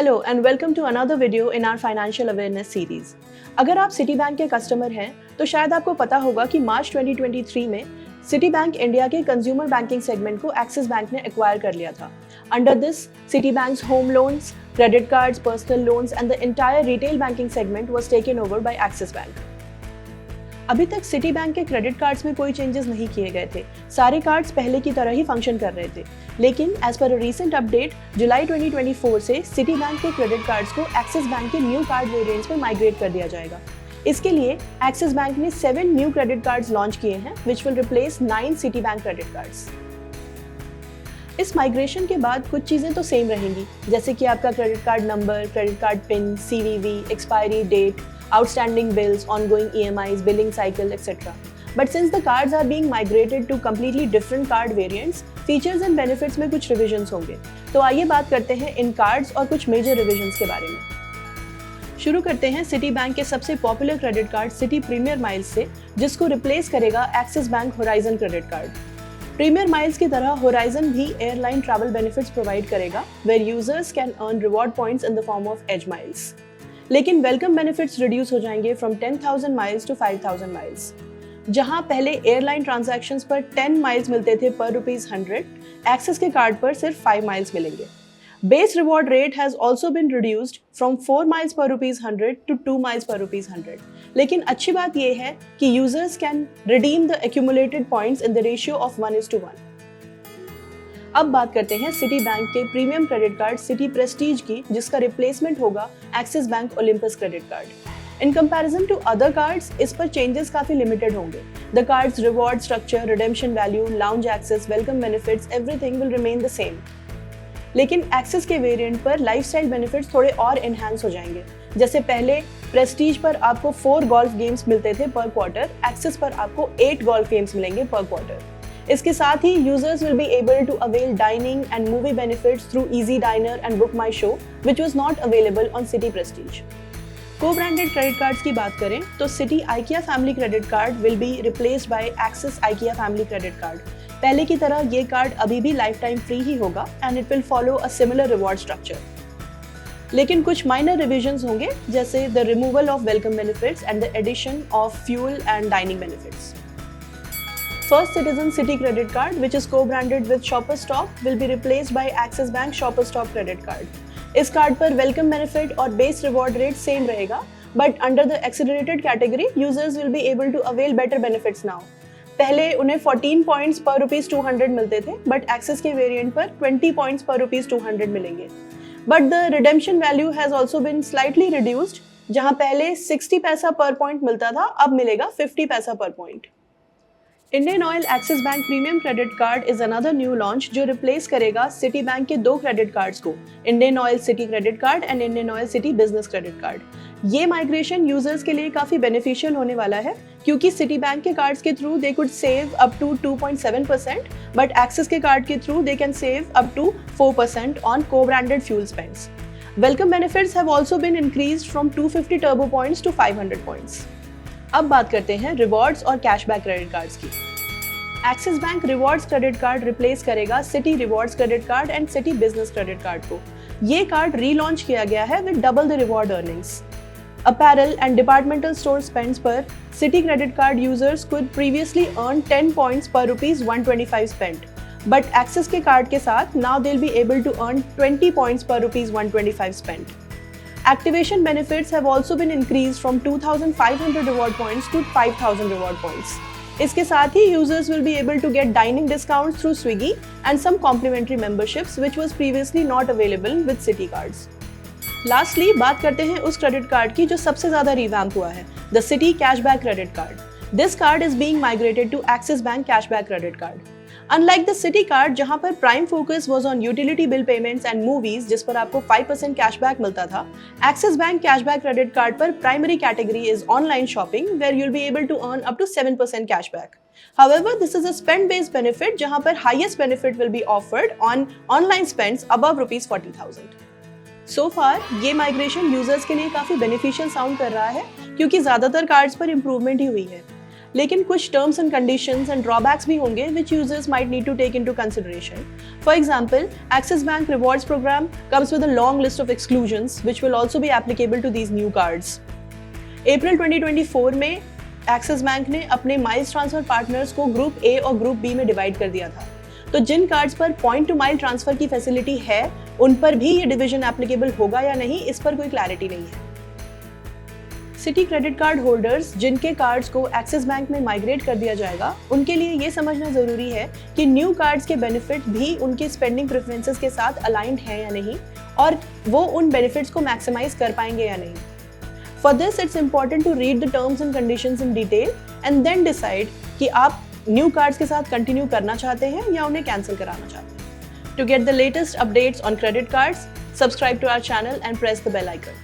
Hello and welcome to another video in our financial awareness series. अगर आप city Bank के customer हैं तो शायद आपको पता होगा कि मार्च 2023 में सिटी बैंक इंडिया के कंज्यूमर बैंकिंग सेगमेंट को एक्सिस बैंक ने एक्वायर कर लिया था। Under this, city banks home loans, credit cards, personal loans and the entire retail banking segment was taken over by Axis bank. अभी तक city Bank के credit cards में कोई चेंजेस नहीं किए गए थे। सारे कार्ड्स पहले की तरह ही फंक्शन कर रहे थे, लेकिन as per a recent update जुलाई 2024 से सिटी बैंक के क्रेडिट कार्ड्स को एक्सिस बैंक के न्यू कार्ड वेरिएंट्स में माइग्रेट कर दिया जाएगा। इसके लिए एक्सिस बैंक ने 7 न्यू क्रेडिट कार्ड्स लॉन्च किए हैं which will replace 9 city bank credit cards. इस माइग्रेशन के बाद कुछ चीजें तो सेम रहेंगी, जैसे कि आपका credit card number, credit card pin, CVV, expiry date, outstanding bills, ongoing EMIs, billing cycle, etc. But since the cards are being migrated to completely different card variants, features and benefits में कुछ revisions होंगे। तो आइए बात करते हैं इन cards और कुछ मेजर revisions के बारे में। शुरू करते हैं सिटी बैंक के सबसे popular credit card Citi Premier Miles से, जिसको रिप्लेस करेगा Axis Bank Horizon credit card. Premier Miles की तरह होराइजन भी एयरलाइन ट्रैवल बेनिफिट्स प्रोवाइड करेगा, where users can earn reward points in the form of Edge Miles. लेकिन welcome benefits reduce हो जाएंगे फ्रॉम 10,000 माइल्स टू 5,000 माइल्स। जहां पहले airline transactions पर 10 माइल्स मिलते थे पर ₹100, एक्सिस के कार्ड पर सिर्फ 5 माइल्स मिलेंगे। Base reward rate has also been reduced from 4 miles पर ₹100 टू 2 माइल्स पर ₹100। लेकिन अच्छी बात यह है कि users can redeem the accumulated points in the ratio of 1:1। अब बात करते हैं सिटी बैंक के premium credit card Citi Prestige की, जिसका रिप्लेसमेंट होगा Axis Bank Olympus credit card. In comparison to other cards, इस पर चेंजेस काफी लिमिटेड होंगे। The cards reward structure, redemption value, lounge access, welcome benefits, everything will remain the same. लेकिन Axis के variant पर लाइफस्टाइल बेनिफिट्स थोड़े और enhance हो जाएंगे। जैसे पहले प्रेस्टीज पर आपको 4 गोल्फ गेम्स मिलते थे पर क्वार्टर, एक्सिस पर आपको 8 गोल्फ गेम्स मिलेंगे पर क्वार्टर। इसके साथ ही users will be able to avail dining and movie benefits through Easy Diner and Book My Show, which was not available on Citi Prestige. Co branded credit cards की बात करें तो Citi IKEA family credit card will be replaced by Axis IKEA family credit card. पहले की तरह ये card अभी भी लाइफ टाइम फ्री ही होगा and it will follow a similar reward structure. लेकिन कुछ माइनर रिविजन्स होंगे, जैसे the removal of welcome benefits and the addition of fuel and dining benefits. First Citizen City credit card, which is co-branded with Shoppers Stop, will be replaced by Axis Bank Shoppers Stop credit card. इस card पर welcome benefit और base reward rate same रहेगा, but under the accelerated category users will be able to avail better benefits now. पहले उन्हें 14 points पर ₹200 मिलते थे, but Axis के वेरिएंट पर 20 पॉइंट्स पर ₹200 मिलेंगे। But the redemption value has also been slightly reduced. जहां पहले 60 पैसा पर पॉइंट मिलता था, अब मिलेगा 50 पैसा पर point. Indian Oil Axis Bank premium credit card is another new launch जो रिप्लेस करेगा सिटी बैंक के 2 क्रेडिट कार्ड्स को, Indian Oil Citi credit card and Indian Oil Citi business credit card. ये माइग्रेशन यूजर्स के लिए काफी beneficial होने वाला है, क्योंकि सिटी बैंक के कार्ड्स के through they could save up to 2.7%, but Axis के कार्ड के through they can save up to 4% on co branded fuel spends. Welcome benefits have also been increased from 250 turbo points to 500 points. अब बात करते हैं rewards और cashback credit cards की। Axis bank rewards credit card replace करेगा Citi rewards credit card and Citi business credit card को। ये card relaunch किया गया है with double the reward earnings. Apparel and departmental store spends पर Citi credit card users could previously earn 10 points पर ₹125 spend, but Axis के card के साथ now they will be able to earn 20 points पर ₹125 spend. Activation benefits have also been increased from 2,500 reward points to 5,000 reward points. इसके साथ ही users will be able to get dining discounts through Swiggy and some complimentary memberships which was previously not available with City cards. Lastly, बात करते हैं उस credit card की जो सबसे ज्यादा रिवैम्प हुआ है, the City Cashback Credit Card. This card is being migrated to Axis Bank Cashback Credit Card. Unlike the City Card, जहां पर prime focus was on utility bill payments and movies, जिस पर आपको 5% कैशबैक मिलता था, Axis Bank Cashback Credit Card पर primary category is online shopping, where you'll be able to earn up to 7% cashback. However, this is a spend-based benefit, जहां पर highest benefit will be offered on online spends above ₹40,000. So far, ये migration users के लिए काफी beneficial sound कर रहा है, क्योंकि ज्यादातर कार्ड्स पर इंप्रूवमेंट ही हुई है। लेकिन कुछ terms and conditions and drawbacks भी होंगे which users might need to take into consideration. For example, Axis Bank Rewards Program comes with a long list of exclusions which will also be applicable to these new cards. April 2024 में Axis Bank ने अपने miles transfer partners को group A और group B में divide कर दिया था। तो जिन कार्ड्स पर पॉइंट टू माइल ट्रांसफर की फैसिलिटी है उन पर भी ये डिवीजन एप्लीकेबल होगा या नहीं, इस पर कोई क्लैरिटी नहीं है। सिटी क्रेडिट कार्ड होल्डर्स जिनके कार्ड्स को एक्सिस बैंक में माइग्रेट कर दिया जाएगा, उनके लिए ये समझना जरूरी है कि न्यू कार्ड्स के बेनिफिट भी उनके स्पेंडिंग प्रेफरेंसेस के साथ अलाइंड हैं या नहीं और वो उन बेनिफिट्स को मैक्सिमाइज कर पाएंगे या नहीं। For this it's important to read the terms and conditions in detail and then decide कि आप न्यू कार्ड्स के साथ कंटिन्यू करना चाहते हैं या उन्हें कैंसिल कराना चाहते हैं। To get the latest updates on credit cards, subscribe to our channel and press the bell icon.